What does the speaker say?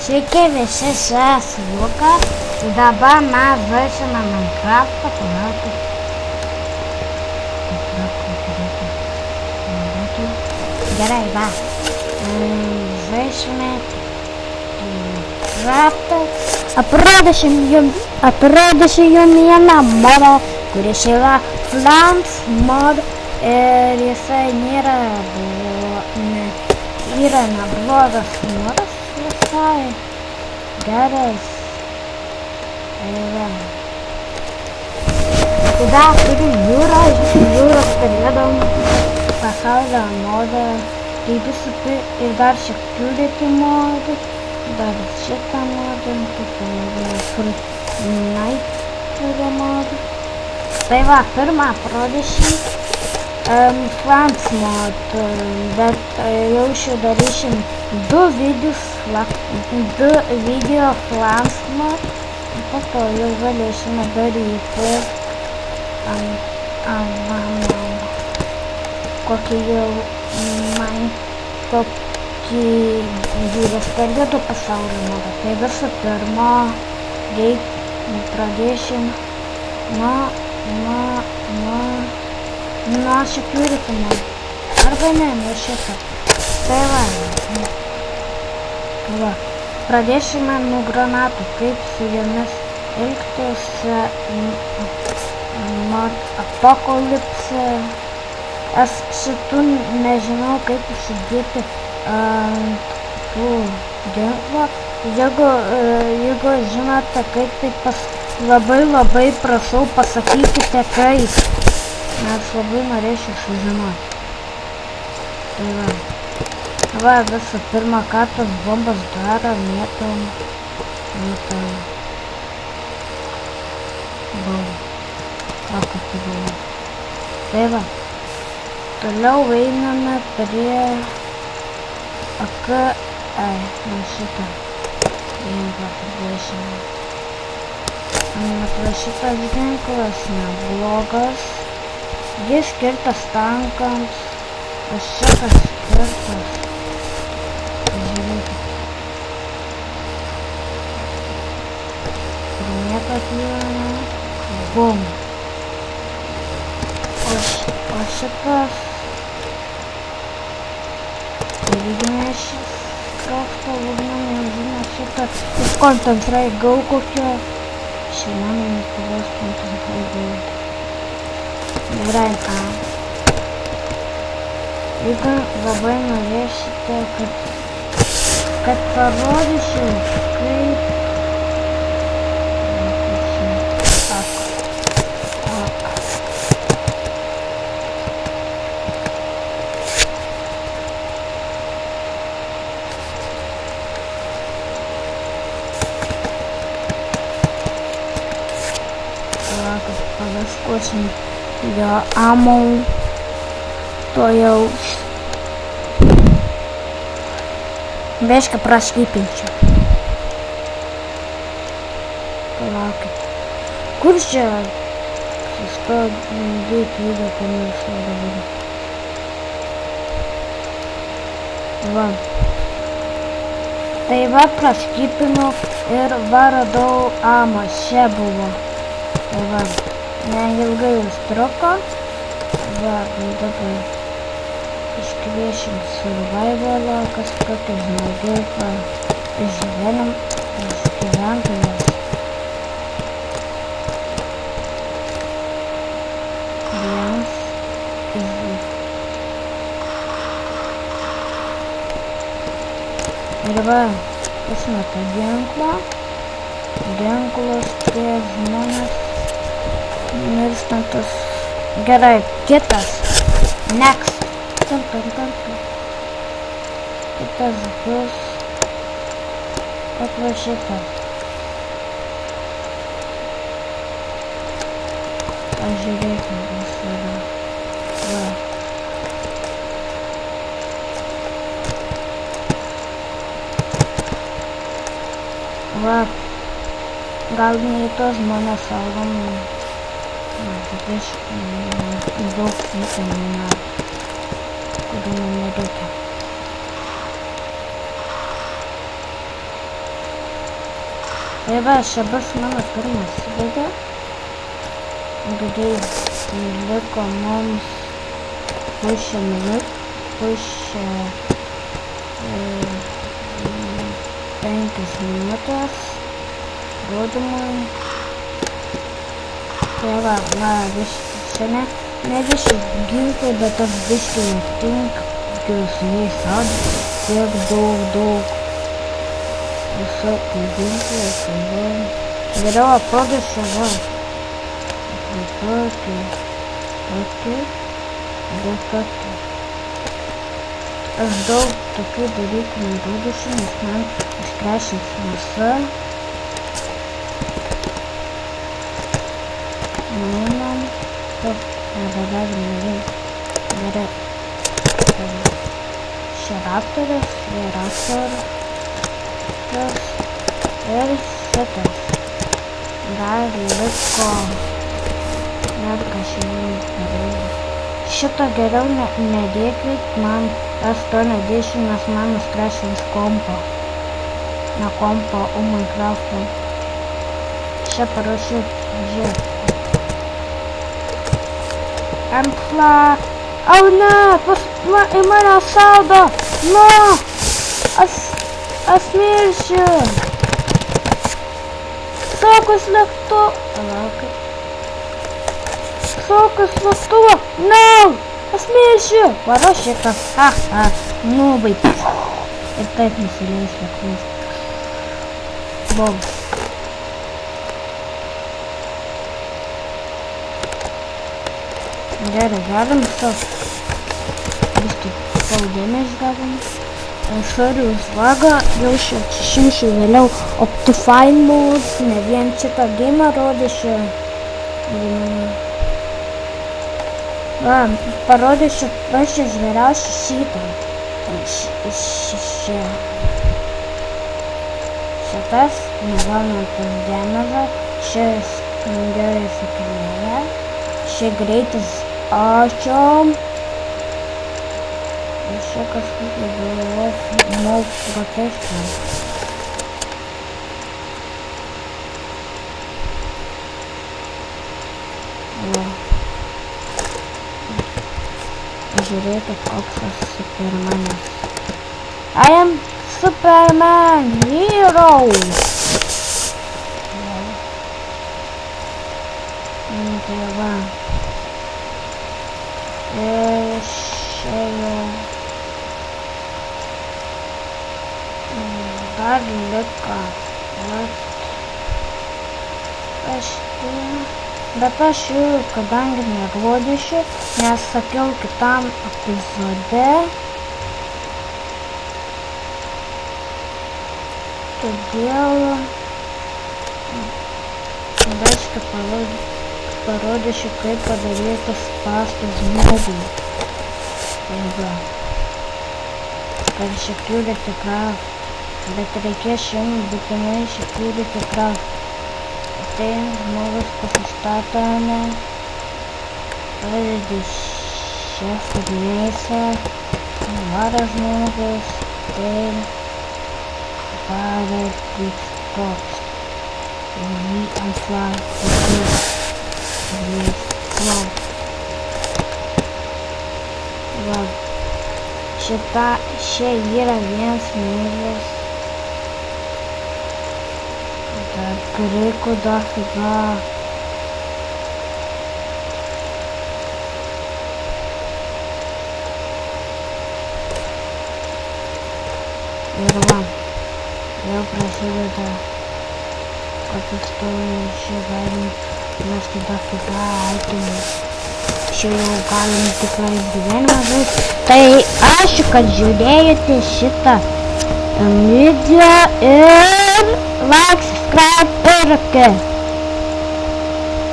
Sveiki visi, aš esu Lukas. Dabar mes žaisime Minecraftą. Gerai, va. Žaisime Minecraftą. Apradysiu jums vieną modą, kuris yra Flans mod. Ir jisai nėra neblogas modas. Visai geras yra. Tada turim jūros perėdom pasaulio modą. Tai visų ir dar šiek turėti modų. Dar šitą modą, Fortnite modą. Tai va, pirmą parodysim Flans mod, bet jau darysim du video Flans mod, po to jau galėsime daryti kokį jau tokį jūros periodo pasaulio modą. Tai visų pirma, pradėsim nuo security mod. Arba ne, nuo šitą. Tai va. Pradėsime nuo granatų, kaip su jomis elgtis mod apokalipse. Aš šitų nežinau, kaip įsidėti tų ginklų. Jeigu žinote, kaip tai labai prašau, pasakykite kaip. Nes labai norėčiau sužinoti. Tai va, visų pirma, ką tos bombas daro, mėtom. Tai va, toliau einame prie šitą ginklą pridėsime. Šitas ginklas neblogas. Jis skirtas tankams, o šitas skirtas. Žiūrėkit. Niekas vieną. Bum. O šitas. Irgi šis krašto lūgną, nežinau šitą. Iš koncentrai gau kokio. Šiandien Lietuvos koncentrai gau. Gerai, jeigu labai norėsite, kad parodysiu, kaip pavaskosim jo amau, to jau biškį praskipinčiau. Palaukit. Kur čia sustabdyti video pamiršau dabar. Va. Tai va praskipinu ir va radau amas, čia buvo. Tai va. Neilgai užtruko. Va, dabar iškviešim survivalą, kažkokį žmogiuką, išgyventojas. Ir va, išmeta ginklą. Ginklas prie žmonės mirštantus. Gerai, kitas. Next. Kitas bus. Va šitas. Pažiūrėkime visada. Va. Va. Gal ne į tos žmonės saugom. Bet aš daug įtamų, kurių man nereikia. Tai va, čia bus mano pirmas video. Greitai liko mums pusę minutės, pusę 5 minutės rodymui. Tai va, čia ne visi ginklai, bet aš biškai netinkius nei sau tiek daug visokių ginklų, geriau aprodysiu va. Aš daug tokių dalykų nerodysiu, nes man iškrešins masa. Nueinam, nebegalim. Gerai. Šie raptorius, ir šitas. Dar liko. Dar kažkaip nereikia. Šito geriau nedėkit, man aš to nedėsiu, nes man nuskrešins kompo. Ne kompo, o Minecraft'o. Čia parašyt, žiūrėk. Au ne, į mane šaudo. Nu, aš mirsiu. Saugus lėktuvas. Saugus lėktuvas. No, aš mirsiu. Varo šitą. Nu, vaikas. Ir taip nusileis lėktuvas. Bom. Gerai, galim stop. Biškai spaudėmės galim. Sorry už vagą, jau išimsiu vėliau Optifine mode, ne vien šitą game rodysiu. Va, parodysiu pačią žvėriausią šitą. Šitas, negaunantas dėmesio, šis gerai sukėlėja, šie greitis ačiom. Čia kažkaip buvo more protection. Žiūrėkit, koks aš Supermanas. I am Superman hero! Tai va. Ir čia jau dar liko. Bet aš jų, kadangi nerodysiu, nes sakiau kitam epizode. Todėl biškai parodysiu, kaip padaryti spąstų žmogui. Tai va. Kad security craft. Bet reikės šiandien būtinai security craft. Tai žmogus pasistatome. Pradedi šią furneisą. Varo žmogus. Tai pradedi toks. Me and fly. Va. Čia yra vienas mylis. Dar krikų dafiga. Ir va, jau prasideda, kad čia galim mesti dafiga itemų. Čia jau galim tikrai gyvenimą žaisti. Tai ačiū, kad žiūrėjote šitą video ir like, subscribe ir